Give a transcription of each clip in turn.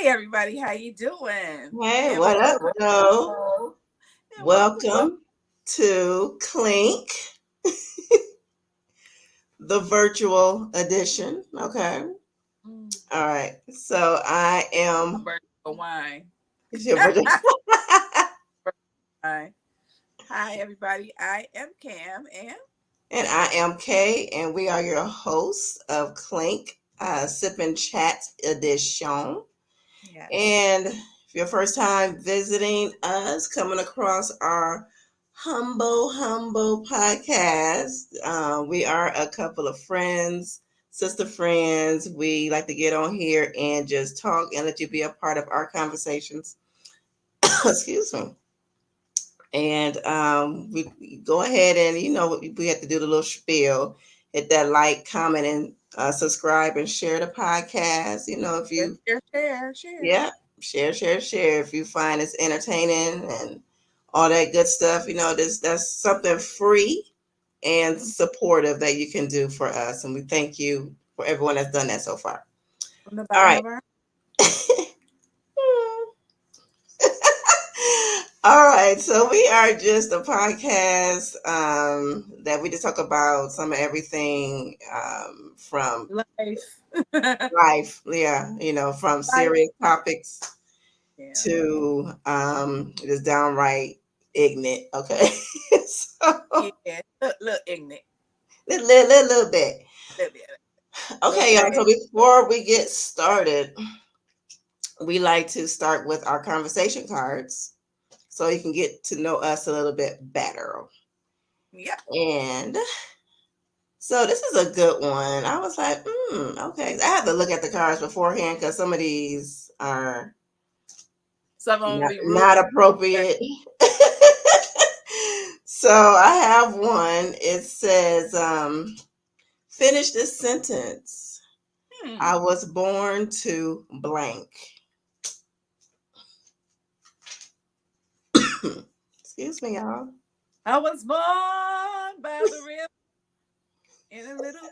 Hey everybody, how you doing? Hey, And what up, Joe? welcome. Welcome to Clink, the virtual edition. Okay. All right. So I A am. bird of wine. It's your birthday. Hi. Hi everybody. I am Cam and And I am Kay, and we are your hosts of Clink, Sip and Chat Edition. yes. And if your first time visiting us, coming across our humble podcast, we are a couple of friends, sister friends. We like to get on here and just talk and let you be a part of our conversations. Excuse me. And we go ahead and we have to do the little spiel. Hit that like, comment, and subscribe and share the podcast. If Share, you share. Yeah, share. If you find it's entertaining and all that good stuff, that's something free and supportive that you can do for us. And we thank you for everyone that's done that so far. From the All bottom right. of our All right, so we are just a podcast that we just talk about some of everything from life. life, from Life. serious topics Yeah. to just downright ignorant. Okay, so Yeah. Look ignorant. little bit. A little bit. Little Okay, y'all. sad. So before we get started, we like to start with our conversation cards, so you can get to know us a little bit better. Yep. And so this is a good one. I was like, okay. I have to look at the cards beforehand because some of these are Some of them not, be rude. not appropriate. So I have one. It says, finish this sentence. I Hmm. was born to blank. Excuse me, y'all. I was born by the river in a little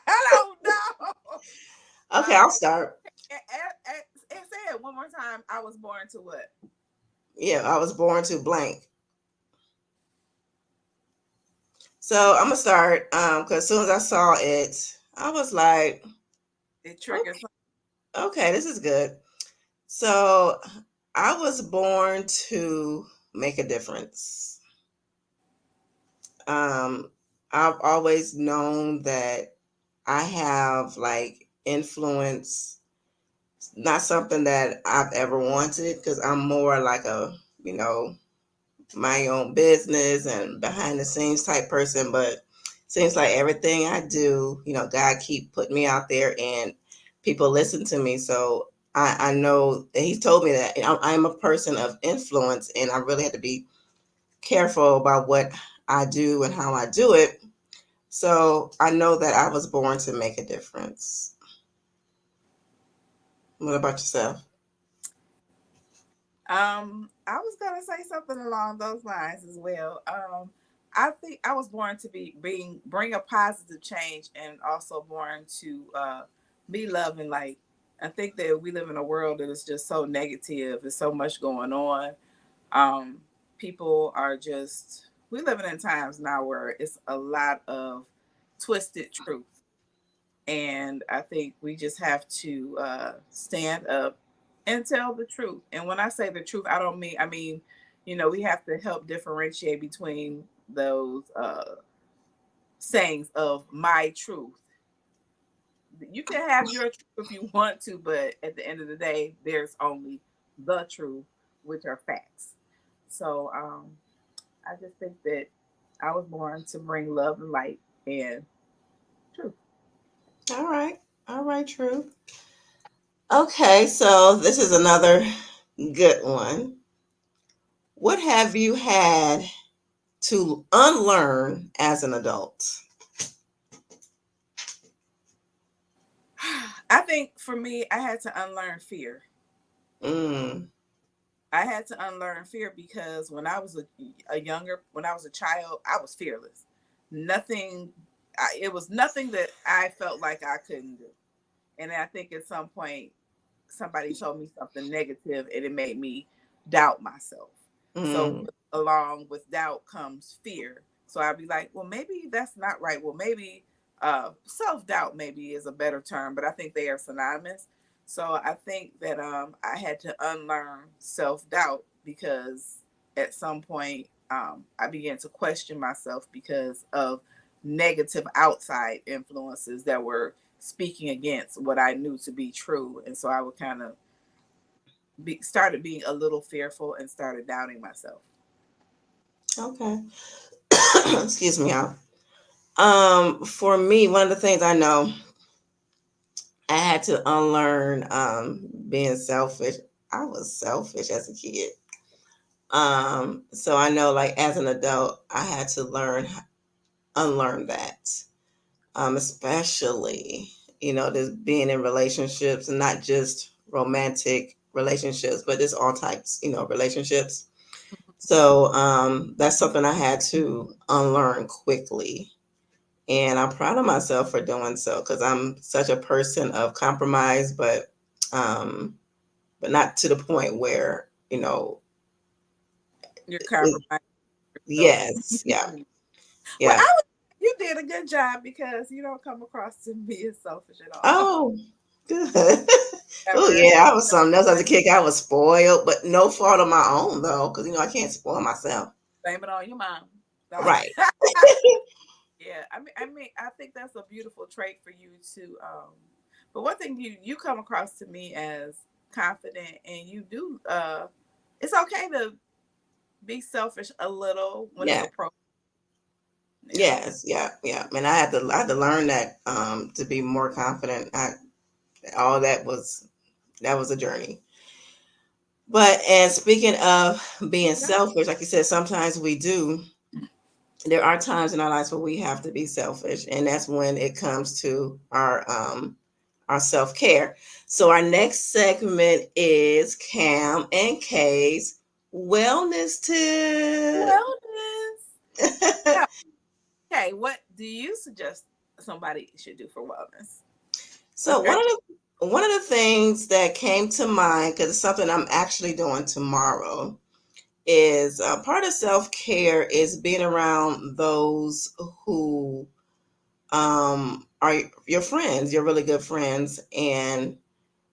I don't know. Okay, I'll Um, start. and say it one more time. I was born to what? Yeah, I was born to blank. So I'm gonna start because as soon as I saw it, I was like, It okay, triggers. okay, this is good. So I was born to make a difference. Um, I've always known that I have like influence, not something that I've ever wanted because I'm more like you know, my own business and behind the scenes type person. But seems like everything I do, God keep putting me out there and people listen to me. So I know that He told me that I'm a person of influence and I really have to be careful about what I do and how I do it. So I know that I was born to make a difference. What about yourself? I was gonna say something along those lines as well. I think I was born to bring a positive change and also born to be loving. Like I think that we live in a world that is just so negative. There's so much going on. Um, People are just we living in times now where it's a lot of twisted truth, and I think we just have to stand up and tell the truth. And when I say the truth, I mean, we have to help differentiate between those sayings of my truth. You can have your truth if you want to, but at the end of the day, there's only the truth, which are facts. So I just think that I was born to bring love and light and truth. All right. All right, true. Okay, so this is another good one. What have you had to unlearn as an adult? I think for me, I had to unlearn fear. Mm, I had to unlearn fear because when I was when I was a child, I was fearless. Nothing, it was nothing that I felt like I couldn't do. And I think at some point somebody told me something negative and it made me doubt myself. So Mm. along with doubt comes fear. So I'd be like, well, maybe that's not right. Well, maybe self doubt maybe is a better term, but I think they are synonymous. So I think that I had to unlearn self doubt because at some point I began to question myself because of negative outside influences that were speaking against what I knew to be true. And so I would kind of started being a little fearful and started doubting myself. Okay. Excuse me, y'all. For me, one of the things I know I had to unlearn being selfish. I was selfish as a kid. So I know, like as an adult, I had to unlearn that. Especially, just being in relationships and not just romantic relationships, but just all types, relationships. So that's something I had to unlearn quickly. And I'm proud of myself for doing so because I'm such a person of compromise, um, but not to the point where, You're it, compromising yourself. yes, yeah, Well, yeah. you did a good job because you don't come across to me as selfish at all. Oh, good. Oh, Ever. yeah, I was something else as a kid. I was spoiled, but no fault of my own, though, because, I can't spoil myself. Blame it on your mom. No. Right. Yeah, I think that's a beautiful trait for you to. But one thing you come across to me as confident, and you do. It's okay to be selfish a little when it's Yeah. appropriate. Yeah. Yes. Yeah. Yeah. And I had to learn that to be more confident. All that was a journey. But and speaking of being Yeah. selfish, like you said, sometimes we do. There are times in our lives where we have to be selfish, and that's when it comes to our self care. So our next segment is Cam and Kay's wellness tip. Wellness. Now, okay, what do you suggest somebody should do for wellness? So one of the things that came to mind, because it's something I'm actually doing tomorrow, is part of self care is being around those who are your friends, your really good friends, and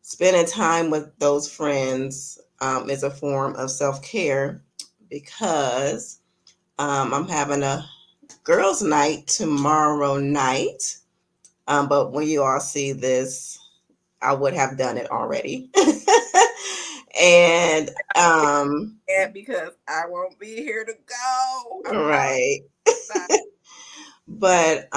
spending time with those friends is a form of self care because I'm having a girls' night tomorrow night. But when you all see this, I would have done it already. And And because I won't be here to go, I'm out. right. But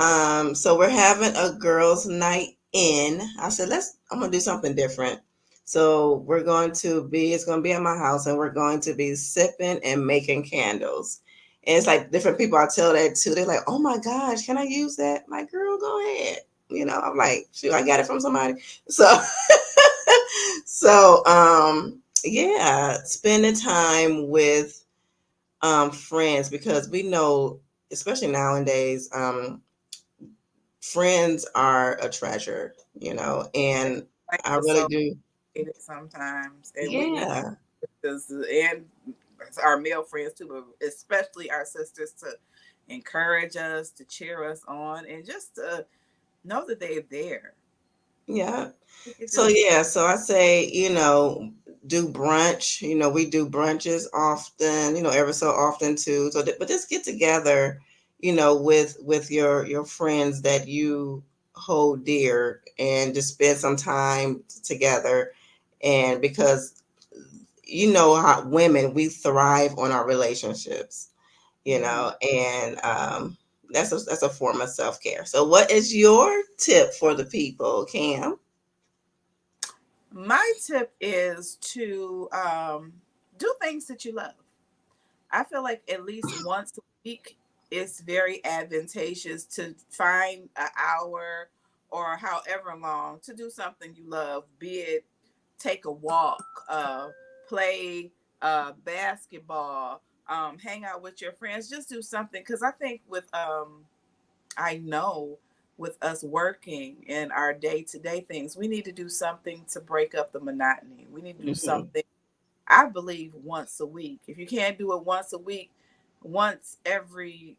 so we're having a girls' night in. I said, I'm gonna do something different. So it's gonna be at my house and we're going to be sipping and making candles. And it's like different people I tell that to, they're like, oh my gosh, can I use that? I'm like, girl, go ahead. I'm like, shoot, I got it from somebody. So yeah, spending time with friends because we know, especially nowadays, friends are a treasure, and Like I it's really so do. hated sometimes, and we need Yeah, this and our male friends too, but especially our sisters to encourage us, to cheer us on, and just to know that they're there. yeah. It So just yeah, so I say, do brunch. We do brunches often, ever so often too. So, but just get together, with your friends that you hold dear, and just spend some time together. And because how women, we thrive on our relationships, mhm. and that's a form of self care. So, what is your tip for the people, Cam? My tip is to do things that you love. I feel like at least once a week, it's very advantageous to find an hour or however long to do something you love, be it take a walk, play basketball, hang out with your friends, just do something. Because I think I know with us working in our day-to-day things, we need to do something to break up the monotony. We need to do Hmm. something, I believe, once a week. If you can't do it once a week, once every,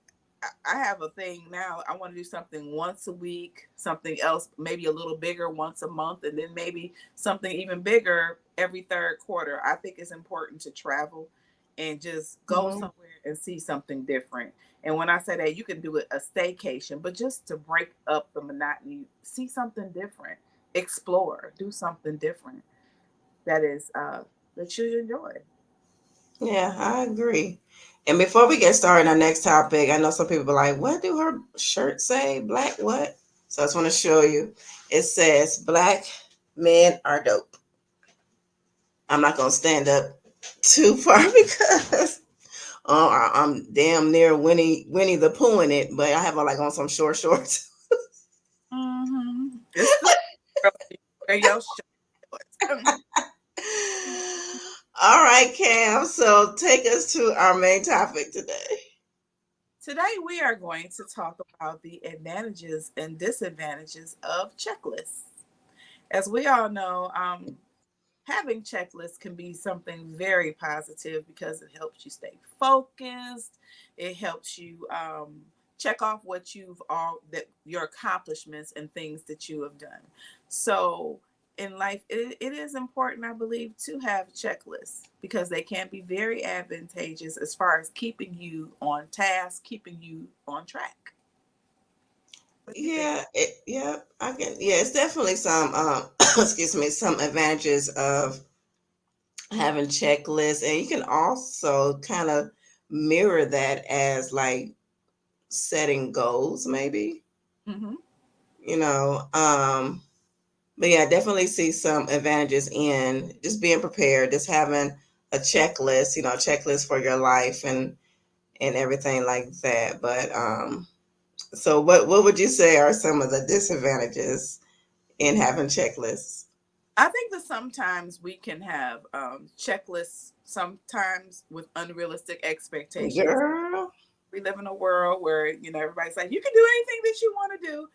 I have a thing now. I want to do something once a week, something else maybe a little bigger once a month, and then maybe something even bigger every third quarter. I think it's important to travel and just go Hmm. somewhere and see something different. And when I say that, you can do it a staycation, but just to break up the monotony, see something different, explore, do something different that is that you enjoy. Yeah, I agree. And before we get started on our next topic, I know some people are like, what do her shirt say? Black what? So I just want to show you. It says black men are dope. I'm not gonna stand up too far because I'm damn near Winnie the Pooh in it, but I have like on some short shorts. It's still wear your shorts. All right, Cam. So take us to our main topic today. Today, we are going to talk about the advantages and disadvantages of checklists. As we all know, having checklists can be something very positive because it helps you stay focused. It helps you check off what you've all that your accomplishments and things that you have done. So in life, it is important, I believe, to have checklists because they can be very advantageous as far as keeping you on task, keeping you on track. What do you think? Yeah, I can. Yeah, it's definitely some excuse me, some advantages of having checklists, and you can also kind of mirror that as like setting goals, maybe. Mm-hmm. You know, but yeah, I definitely see some advantages in just being prepared, just having a checklist, a checklist for your life and everything like that. But so what would you say are some of the disadvantages in having checklists? I think that sometimes we can have checklists, sometimes with unrealistic expectations. Girl. We live in a world where, everybody's like, you can do anything that you want to do.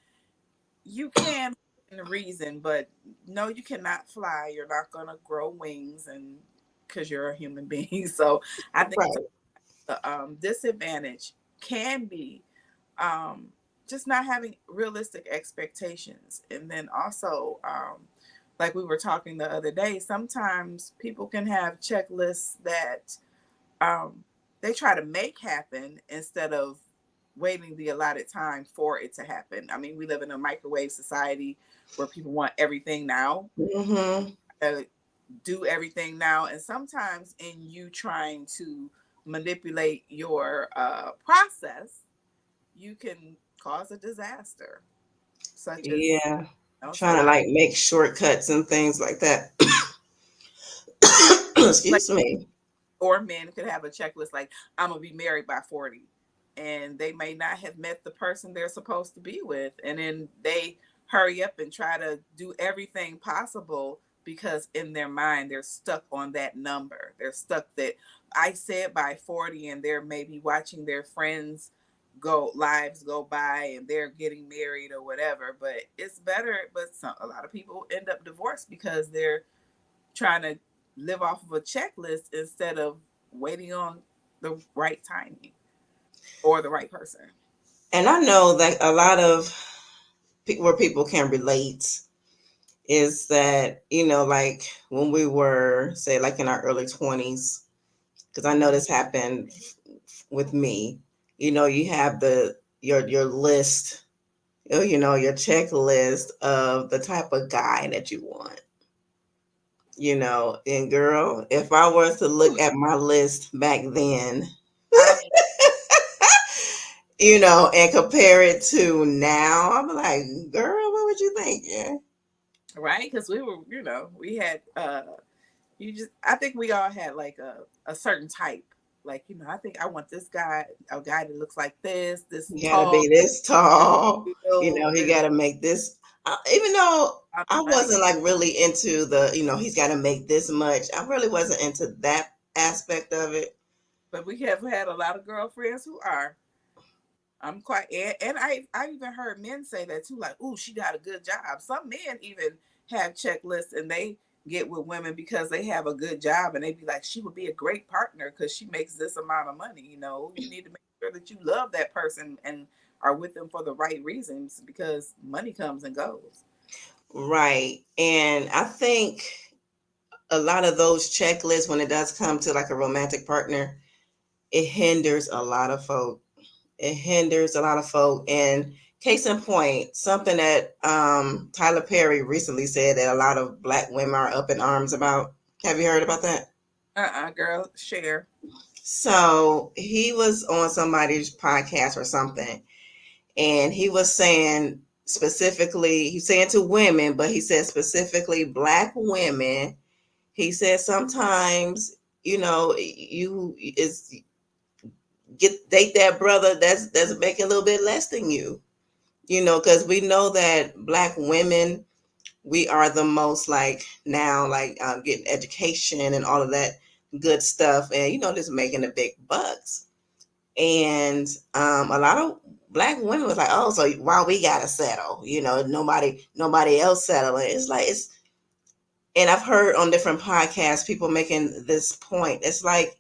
You can in reason, but no, you cannot fly. You're not going to grow wings and because you're a human being. So I think Right. the disadvantage can be um, just not having realistic expectations. And then also, like we were talking the other day, sometimes people can have checklists that um, they try to make happen instead of waiting the allotted time for it to happen. I mean, we live in a microwave society where people want everything now, Mm-hmm. uh, do everything now. And sometimes in you trying to manipulate your process, you can cause a disaster, such as, Yeah. Trying to somebody like make shortcuts and things like that. like, Excuse me. or men could have a checklist like, I'm gonna be married by 40, and they may not have met the person they're supposed to be with, and then they hurry up and try to do everything possible because in their mind they're stuck on that number. They're stuck that I said by 40, and they're maybe watching their friends go lives go by and they're getting married or whatever. But it's better, but a lot of people end up divorced because they're trying to live off of a checklist instead of waiting on the right timing or the right person. And I know that a lot of where people can relate is that, like when we were, say, like in our early 20s, because I know Mm-hmm. this happened with me, you have your list, your checklist of the type of guy that you want. And girl, if I was to look at my list back then, I mean, and compare it to now, I'm like, girl, what would you think? Yeah. right? Because we were, we had, you just, I think we all had like a certain type. Like, I think I want this guy, a guy that looks like this He gotta tall, be this this tall. build, He this gotta make this. Even though amount I of money. wasn't like really into the, he's gotta make this much. I really wasn't into that aspect of it. But we have had a lot of girlfriends who are. I'm quite, and I even heard men say that too, like, "Ooh, she got a good job." Some men even have checklists, and they get with women because they have a good job, and they be like, "She would be a great partner because she makes this amount of money." You know, you need to make sure that you love that person and are with them for the right reasons because money comes and goes. Right. And I think a lot of those checklists, when it does come to like a romantic partner, it hinders a lot of folk. It hinders a lot of folk. And case in point, something that Tyler Perry recently said that a lot of black women are up in arms about. Have you heard about that? Girl, share. So he was on somebody's podcast or something, and he was saying specifically, he's saying to women, but he said specifically black women. He said sometimes, you is get date that brother that's making a little bit less than you. Because we know that black women, we are the most like now, like getting education and all of that good stuff, and just making the big bucks. And a lot of black women was like, "Oh, so why we gotta settle? Nobody else settling." It's like and I've heard on different podcasts people making this point. It's like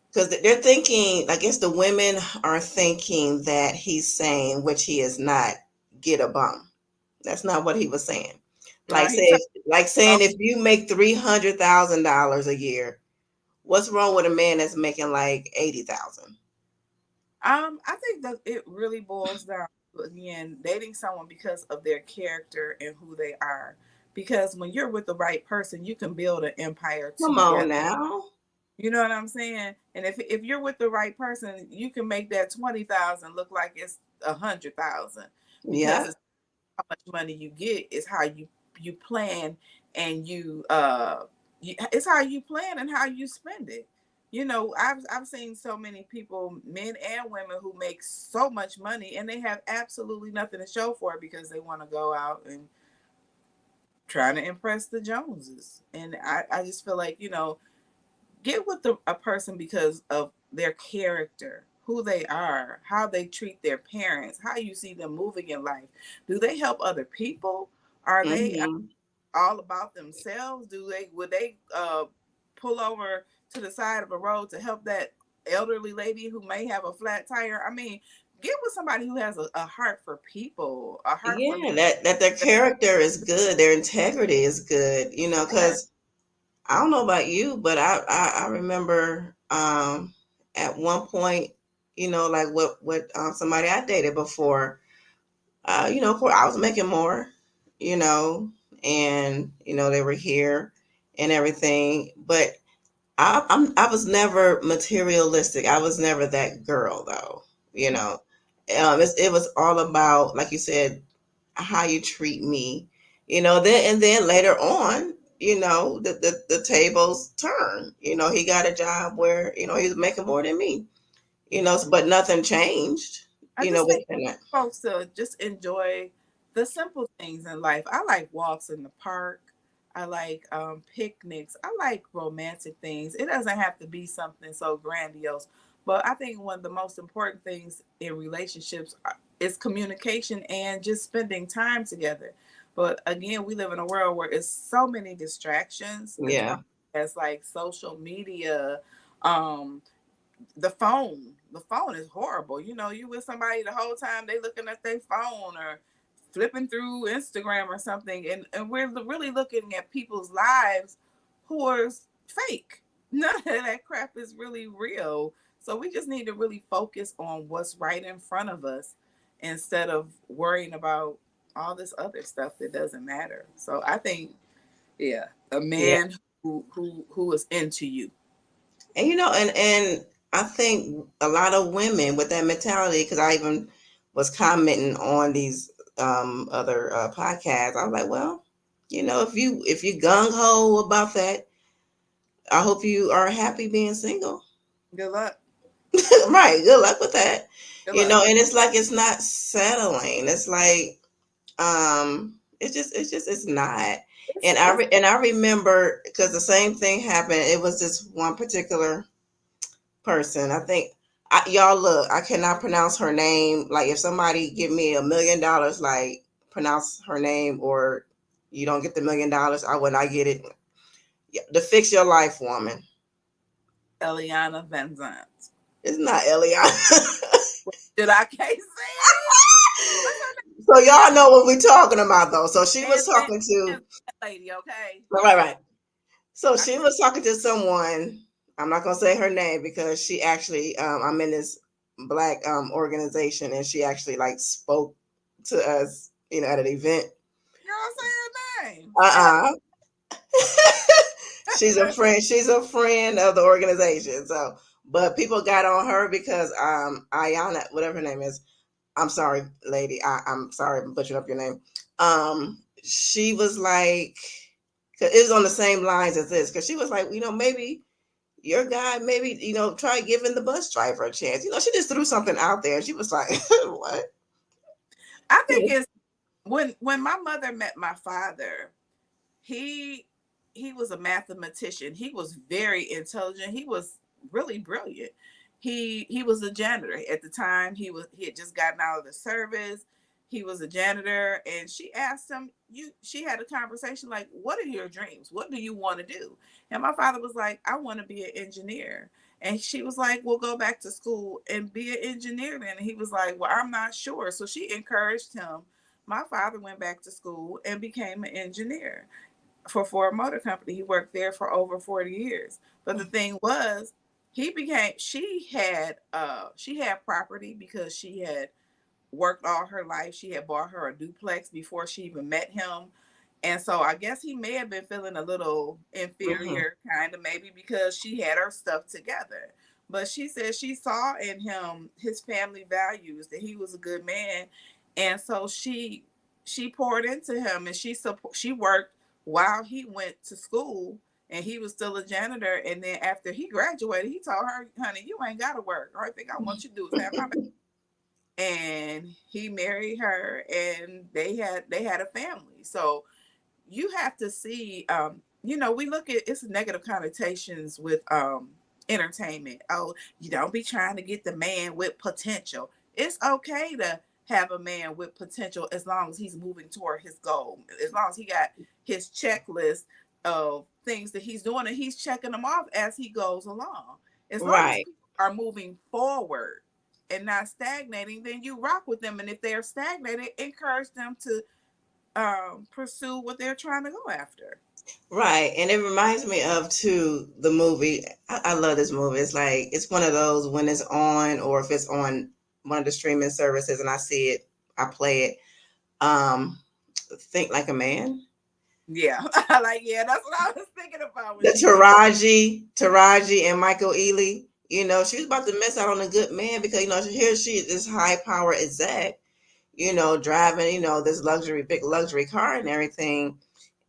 because they're thinking, I guess the women are thinking that he's saying, which he is not, get a bum. That's not what he was saying. Like He say, talked. like saying if you make $300,000 a year, what's wrong with a man that's making like 80,000? I think that it really boils down to, again, dating someone because of their character and who they are. Because when you're with the right person, you can build an empire Come together. on now. You know what I'm saying? And if you're with the right person, you can make that 20,000 look like it's 100,000 because Yeah. it's how much money you get is how you plan and it's how you plan and how you spend it. You know, I've seen so many people, men and women, who make so much money and they have absolutely nothing to show for it because they want to go out and trying to impress the Joneses. And I just feel like, get with a person because of their character, who they are, how they treat their parents, how you see them moving in life. Do they help other people? Are they Hmm. all about themselves? Would they pull over to the side of a road to help that elderly lady who may have a flat tire? I mean, get with somebody who has a heart for people, a heart for Yeah, that their character is good, their integrity is good, yeah. because I don't know about you, but I remember at one point, like what somebody I dated before, of course I was making more, you know, and they were here and everything, but I was never materialistic. I was never that girl though, you know. It was all about, like you said, how you treat me, then later on, the tables turn. He got a job where, he was making more than me, but nothing changed, I just think within that. folks to just enjoy the simple things in life. I like walks in the park. I like picnics. I like romantic things. It doesn't have to be something so grandiose. But I think one of the most important things in relationships is communication and just spending time together. But again, we live in a world where it's so many distractions as far Yeah. as like social media, um, the phone is horrible. You with somebody the whole time they looking at their phone or flipping through Instagram or something, and we're really looking at people's lives who are fake. None of that crap is really real. So we just need to really focus on what's right in front of us instead of worrying about all this other stuff that doesn't matter. So I think, yeah, a Yeah. man who is into you. And and I think a lot of women with that mentality, because I even was commenting on these other podcasts. I was like, well, if you gung ho about that, I hope you are happy being single. Good luck. Right. Good luck with that. Good luck. And it's like it's not settling. It's like it's not. It's And it's I remember because the same thing happened. It was this one particular person. I think y'all look, I cannot pronounce her name. Like if somebody give me $1 million, like pronounce her name, or you don't get the $1 million, I would not get it. Yeah, the Fix Your Life woman. Eliana Van Zant. It's not Eliana. Did I can't say it? What's her So y'all know what we're talking about though. So she name? was talking Van to lady, okay? right, right. So I she can't. was talking to someone. I'm not gonna say her name because she actually I'm in this black organization, and she actually like spoke to us, at an event. Girl, say her name. Say her. Uh-uh. She's a friend of the organization. So but people got on her because Ayana, whatever her name is, I'm sorry, lady. I'm sorry I'm butchering up your name. She was like, 'cause it was on the same lines as this, because she was like, maybe your guy, maybe, try giving the bus driver a chance. She just threw something out there. She was like, what? I think it's when my mother met my father, he he was a mathematician. He was very intelligent. He was really brilliant. He was a janitor at the time. He had just gotten out of the service. He was a janitor, and she asked him. She had a conversation like, "What are your dreams? What do you want to do?" And my father was like, "I want to be an engineer." And she was like, "Well, go back to school and be an engineer then." And he was like, "Well, I'm not sure." So she encouraged him. My father went back to school and became an engineer for Ford Motor Company. He worked there for over 40 years. But the thing was, she had property because she had worked all her life. She had bought her a duplex before she even met him. And so I guess he may have been feeling a little Mm-hmm. inferior, kind of maybe because she had her stuff together. But she said she saw in him his family values, that he was a good man. And so she poured into him, and she worked while he went to school, and he was still a janitor. And then after he graduated, he told her, "Honey, you ain't got to work. The only thing I want you to do is have my," and he married her, and they had a family. So you have to see, we look at it's negative connotations with entertainment. Oh, you don't be trying to get the man with potential. It's okay to have a man with potential as long as he's moving toward his goal, as long as he got his checklist of things that he's doing and he's checking them off as he goes along. As long as Right. people are moving forward and not stagnating, then you rock with them. And if they're stagnated, encourage them to pursue what they're trying to go after. Right. And it reminds me of too the movie. I love this movie. It's like it's one of those when it's on, or if it's on one of the streaming services and I see it, I play it. Um, Think Like a Man. Yeah, I like, yeah, that's what I was thinking about when The she said, Taraji and Michael Ealy. She was about to miss out on a good man because here she is, this high power exec, driving, this big luxury car and everything,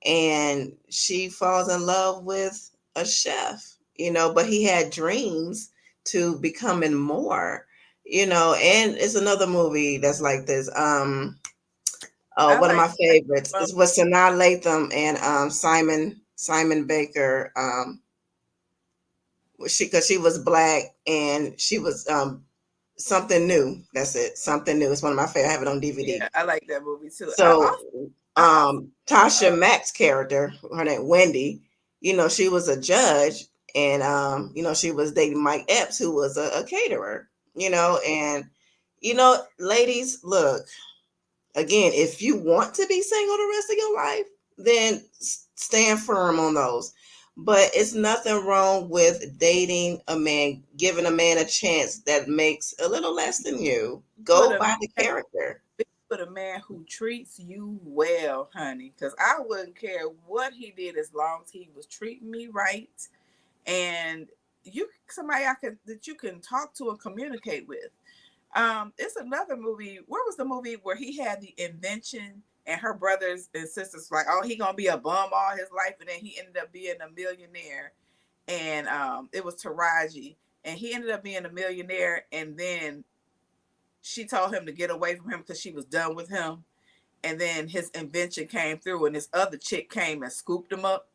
and she falls in love with a chef, but he had dreams to becoming more, and it's another movie that's like this. Oh, I one of like my favorites um, is with Sanaa Lathan and Simon Baker. Because she was black and she was something new. That's it, something new. It's one of my favorite. I have it on DVD. yeah, I like that movie too. So I also Tasha Mack's character, her name Wendy, she was a judge, and she was dating Mike Epps, who was a caterer, and ladies, look, again, if you want to be single the rest of your life, then stand firm on those. But it's nothing wrong with dating a man, giving a man a chance that makes a little less than you. put Go a by the character. put a man who treats you well, honey, because I wouldn't care what he did as long as he was treating me right, and you somebody I can that you can talk to and communicate with. It's another movie. Where was the movie where he had the invention and her brothers and sisters like, oh, he gonna be a bum all his life, and then he ended up being a millionaire. And it was Taraji, and he ended up being a millionaire. And then she told him to get away from him because she was done with him. And then his invention came through, and this other chick came and scooped him up.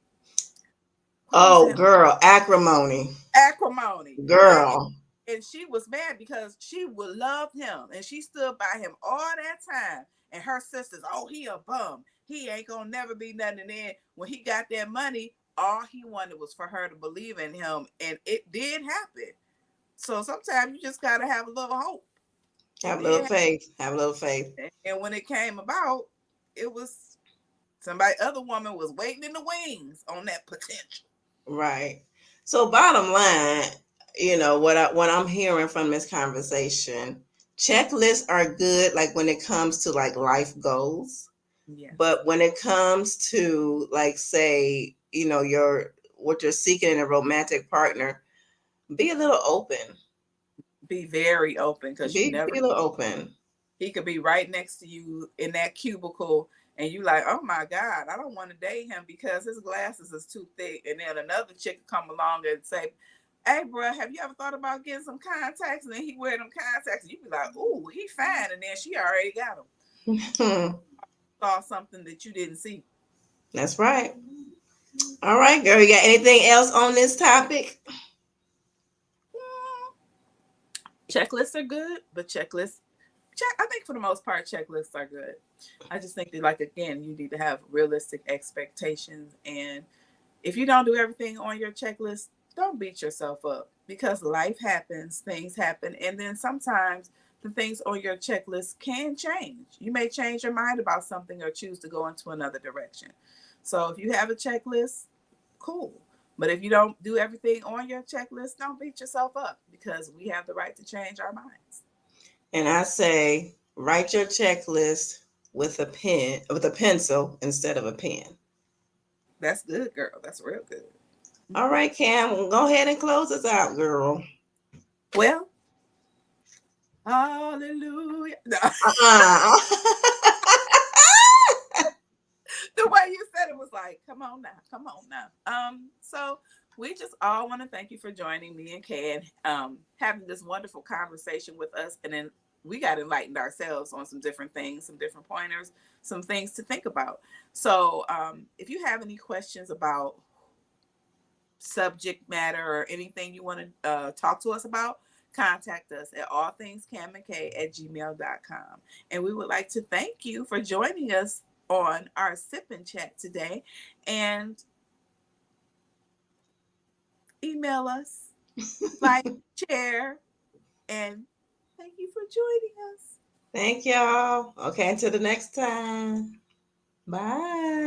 What was Oh, that? girl, acrimony. Acrimony. There you Girl. and she was mad because she would love him and she stood by him all that time. And her sisters, oh, he a bum. He ain't gonna never be nothing. And then when he got that money, all he wanted was for her to believe in him. And it did happen. So sometimes you just gotta have a little hope. It Have a did little happen. faith. Have a little faith. And when it came about, it was somebody other woman was waiting in the wings on that potential. Right. So bottom line, what I'm hearing from this conversation, checklists are good like when it comes to like life goals. Yes. But when it comes to like say, your what you're seeking in a romantic partner, be a little open. Be very open because you Be never a little open. he could be right next to you in that cubicle and you like, oh my God, I don't want to date him because his glasses is too thick. And then another chick would come along and say, hey bro, have you ever thought about getting some contacts? And then he wear them contacts and you be like, ooh, he fine. And then she already got them. Saw something that you didn't see. That's right. All right, girl. You got anything else on this topic? Checklists are good, but I think for the most part, checklists are good. I just think that, like, again, you need to have realistic expectations. And if you don't do everything on your checklist, don't beat yourself up because life happens, things happen. And then sometimes the things on your checklist can change. You may change your mind about something or choose to go into another direction. So if you have a checklist, cool. But if you don't do everything on your checklist, don't beat yourself up because we have the right to change our minds. And I say, write your checklist with a pencil instead of a pen. That's good, girl. That's real good. All right, Cam, go ahead and close us out, girl. Well, hallelujah. No, Uh-uh. the way you said it was like, come on now, come on now. So we just all want to thank you for joining me and Kay and having this wonderful conversation with us. And then we got enlightened ourselves on some different things, some different pointers, some things to think about. So if you have any questions about subject matter or anything you want to talk to us about, contact us at allthingscammandk@gmail.com. And we would like to thank you for joining us on our sip and chat today. And email us, like, share, and thank you for joining us. Thank y'all. Okay, until the next time. Bye.